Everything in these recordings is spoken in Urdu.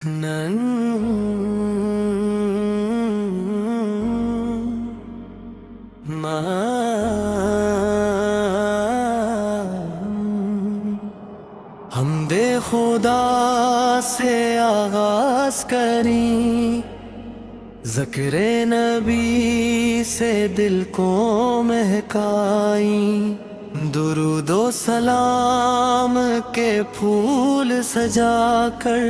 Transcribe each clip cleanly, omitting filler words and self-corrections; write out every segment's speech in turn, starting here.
نن ما حمد خدا سے آغاز کریں، ذکر نبی سے دل کو مہکائیں، درود و سلام کے پھول سجا کر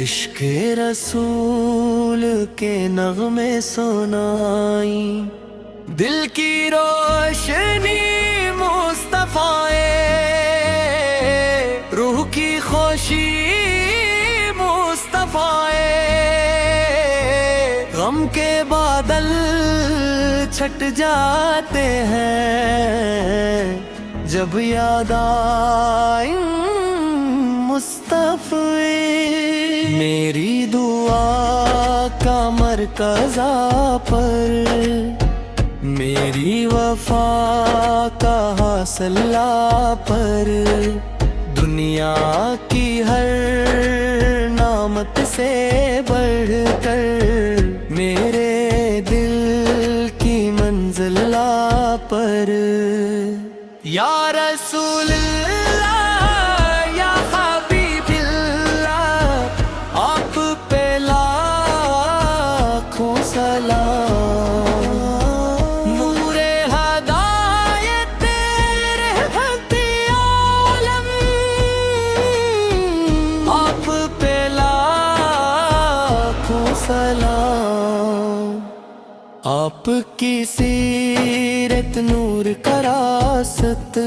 عشق رسول کے نغمے سنائیں، دل کی روشنی مصطفیٰ، روح کی خوشی مصطفیٰ، غم کے بادل چھٹ جاتے ہیں جب یاد آئیں مصطفیٰ۔ میری دعا کا مرکز آپ پر، میری وفا کا حاصل آپ پر، دنیا کی ہر نعمت سے بڑھ کر میرے دل کی منزل آپ پر۔ یا رسول اللہ یا حبیب اللہ، آپ پہ لاکھوں سلام، نور ہدایت رحمت عالم، آپ پہ لاکھوں سلام۔ آپ کی سیرت نور کا راست،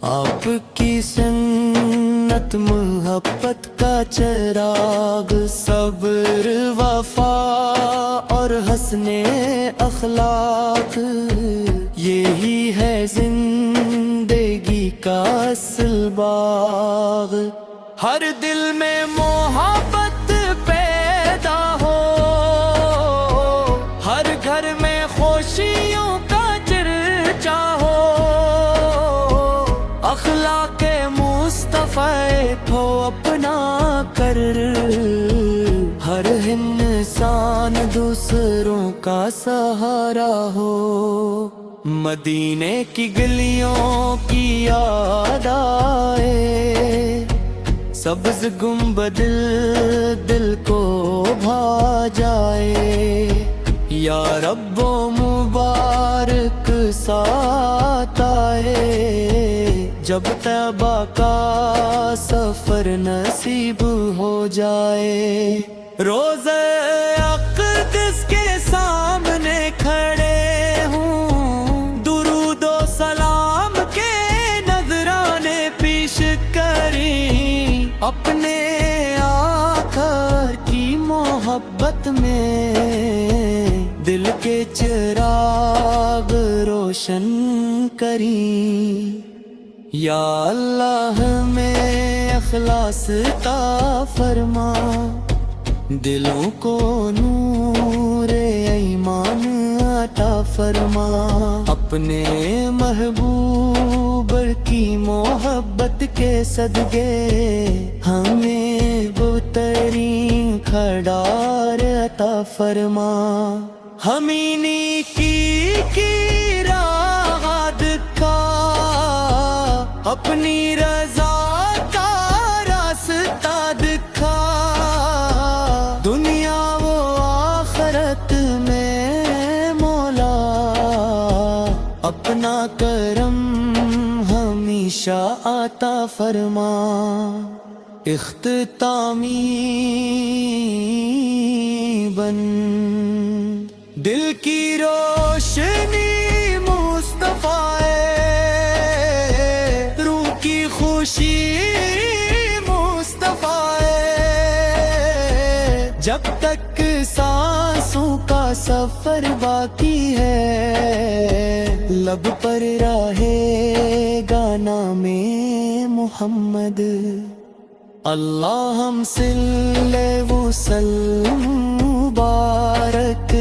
آپ کی سنت محبت کا چراغ، صبر وفا اور حسن اخلاق، یہی ہے زندگی کا اصل باغ۔ ہر دل میں محبت پیدا ہو، ہر گھر میں خوشیوں کا چرچا ہو، اخلاق مصطفیٰ کو اپنا کر ہر انسان دوسروں کا سہارا ہو۔ مدینے کی گلیوں کی یاد آئے، سبز گنبد دل کو بھا جائے، یا رب و مبارک ساتھ آئے، جب طیبہ کا سفر نصیب ہو جائے۔ روزہ اقدس کے سامنے کھڑے ہوں، درود و سلام کے نذرانے پیش کریں، اپنے آقا کی محبت میں دل کے چراغ روشن کریں۔ یا اللہ میں اخلاص عطا فرما، دلوں کو نور ایمان عطا فرما، اپنے محبوب کی محبت کے صدقے ہمیں بہترین کھڑار عطا فرما، ہمیں نیکی کی راہ دکھا، اپنی رضا کا راستہ دکھا، دنیا و آخرت میں مولا اپنا کرم ہمیشہ عطا فرما۔ اختتامی بن دل کی روشنی مصطفیٰ، روح کی خوشی مصطفیٰ، جب تک سانسوں کا سفر باقی ہے، لب پر رہے گا نام محمد۔ اللہم صلی وسلم مبارک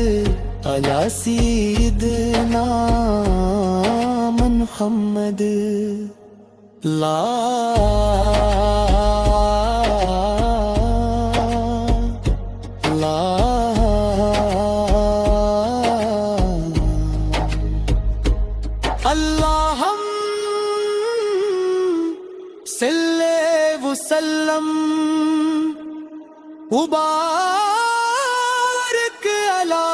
علی سیدنا محمد، لا مبارک علی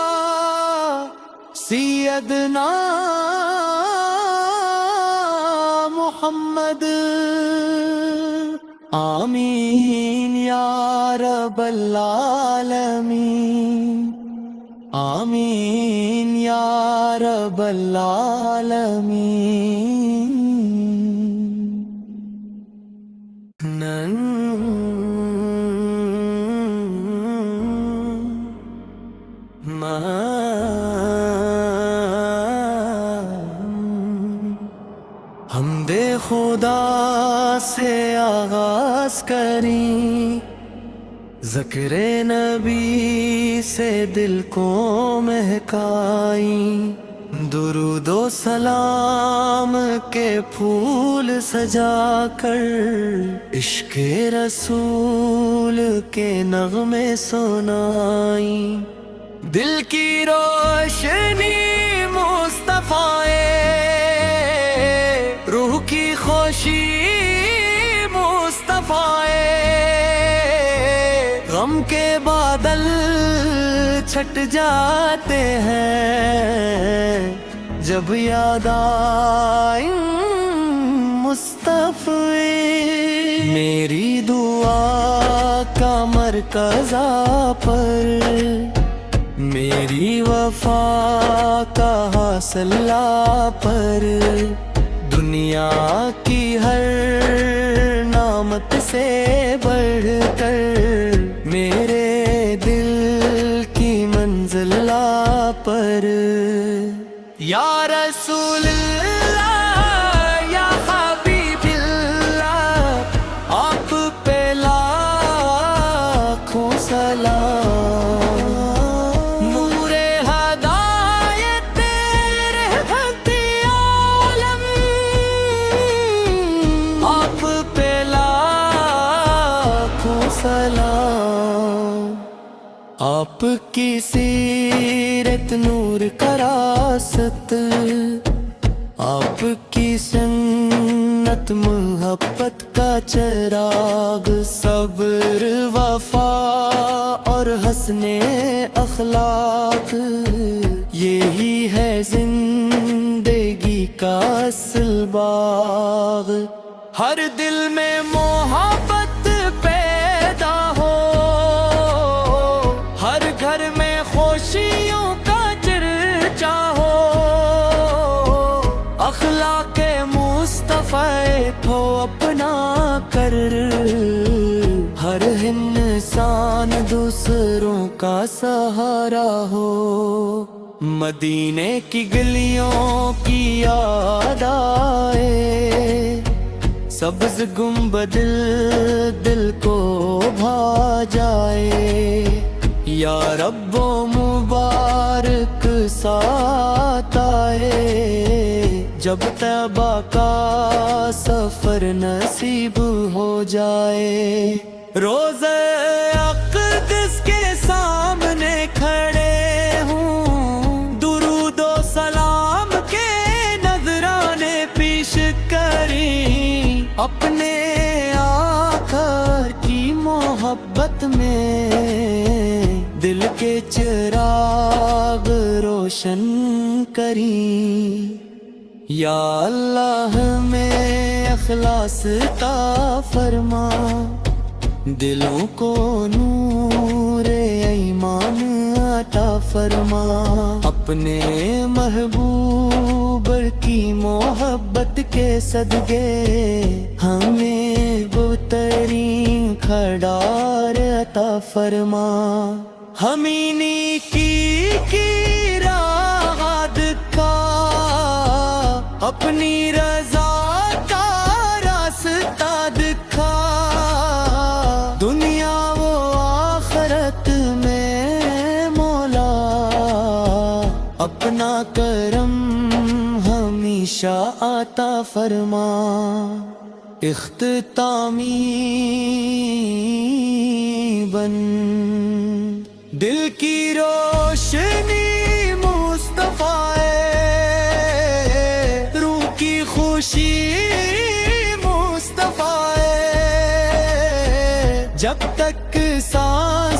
سیدنا محمد آمین یا رب العالمین آمین یا رب العالمین حمد خدا سے آغاز کریں، ذکر نبی سے دل کو مہکائیں، درود و سلام کے پھول سجا کر عشق رسول کے نغمے سنائیں، دل کی روشنی مصطفیٰ، روح کی خوشی مصطفیٰ، غم کے بادل چھٹ جاتے ہیں جب یاد آئیں مصطفیٰ، میری دعا کا مرکزہ پر، میری وفا کا حاصلہ پر، دنیا کی ہر نعمت سے بڑھ کر میرے دل کی منزلہ پر، یا رسول اللہ یا حبیب اللہ، آپ پہ لاکھوں سلام، آپ کی سیرت نور کراست، آپ کی سنت محبت کا چراغ، صبر وفا اور حسن اخلاق، یہی ہے زندگی کا اصل باغ، ہر دل میں محبت پیدا ہو، ہر گھر میں خوشیوں کا چرچا ہو، اخلاق مصطفیٰ کو اپنا کر ہر انسان دوسروں کا سہارا ہو، مدینے کی گلیوں کی یاد آئے، سبز گنبد دل کو بھا جائے، یا رب و مبارک ساتھ آئے، جب طیبہ کا سفر نصیب ہو جائے، روزہ اقدس کے سامنے کھڑے ہوں، درود و سلام کے نذرانے پیش کریں، اپنے آقا کی محبت میں دل کے چراغ روشن کریں، یا اللہ میں اخلاص عطا فرما، دلوں کو نور ایمان عطا فرما، اپنے محبوب کی محبت کے صدقے ہمیں بہترین کھڑار عطا فرما، ہمیں نیکی کی راہ دکھا، اپنی رضا کا راستہ دکھا، دنیا و آخرت میں مولا اپنا کرم ہمیشہ عطا فرما، اختتامی بن دل کی روشنی مصطفیٰ، روح کی خوشی مصطفیٰ، جب تک سانس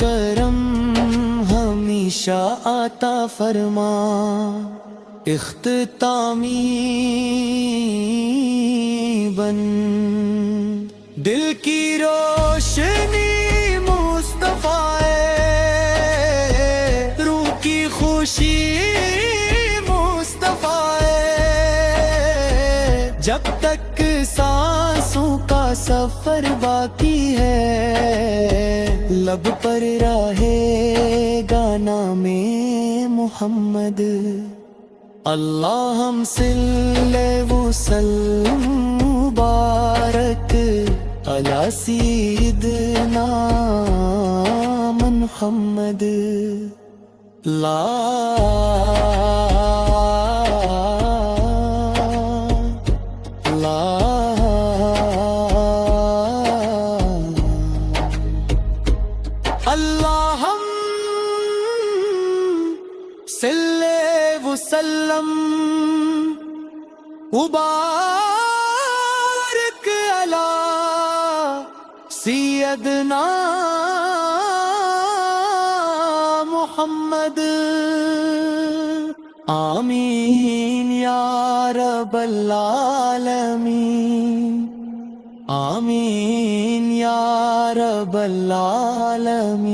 کرم ہمیشہ عطا فرما، اختتامی بن دل کی روشنی مصطفیٰ ہے، روح کی خوشی مصطفیٰ ہے، جب تک سانسوں کا سفر باقی ہے، لب پر رہے گا نام محمد۔ اللہم صلی وسلم مبارک علی سیدنا محمد، لا لا اللہم صلی وسلم مبارک علی سیدنا محمد، آمین یا رب العالمین، آمین یا رب العالمین۔